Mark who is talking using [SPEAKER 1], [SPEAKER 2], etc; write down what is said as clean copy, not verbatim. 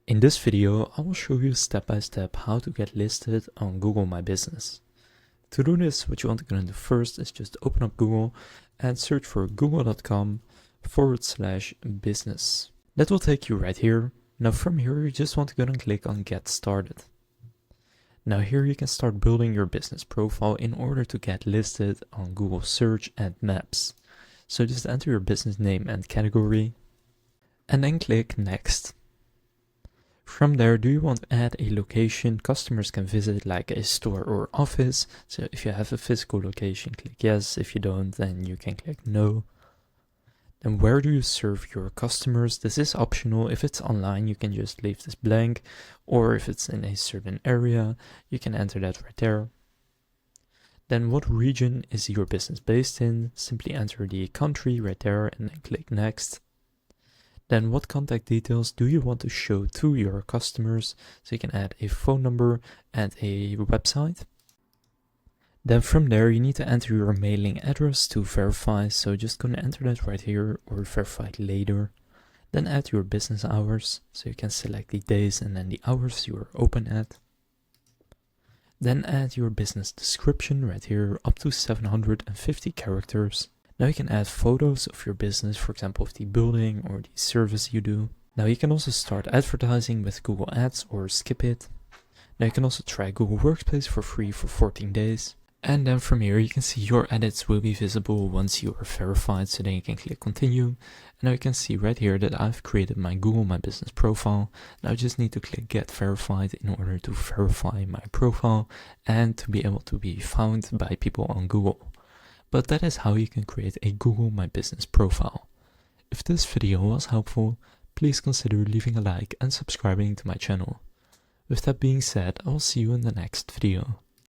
[SPEAKER 1] In this video, I will show you step by step how to get listed on Google My Business. To do this, what you want to do first is just open up Google and search for google.com/business. That will take you right here. Now from here, you just want to go and click on Get Started. Now here you can start building your business profile in order to get listed on Google Search and Maps. So just enter your business name and category, and then click Next. From there, do you want to add a location customers can visit, like a store or office? So if you have a physical location, click yes. If you don't, then you can click no. Then where do you serve your customers? This is optional. If it's online, you can just leave this blank, or if it's in a certain area, you can enter that right there. Then what region is your business based in? Simply enter the country right there and then click next. Then what contact details do you want to show to your customers? So you can add a phone number and a website. Then from there, you need to enter your mailing address to verify. So just gonna enter that right here or verify it later. Then add your business hours. So you can select the days and then the hours you are open at. Then add your business description right here, up to 750 characters. Now you can add photos of your business, for example, of the building or the service you do. Now you can also start advertising with Google Ads or skip it. Now you can also try Google Workspace for free for 14 days. And then from here you can see your edits will be visible once you are verified, so then you can click continue. And now you can see right here that I've created my Google My Business profile. Now I just need to click get verified in order to verify my profile and to be able to be found by people on Google. But that is how you can create a Google My Business profile. If this video was helpful, please consider leaving a like and subscribing to my channel. With that being said, I will see you in the next video.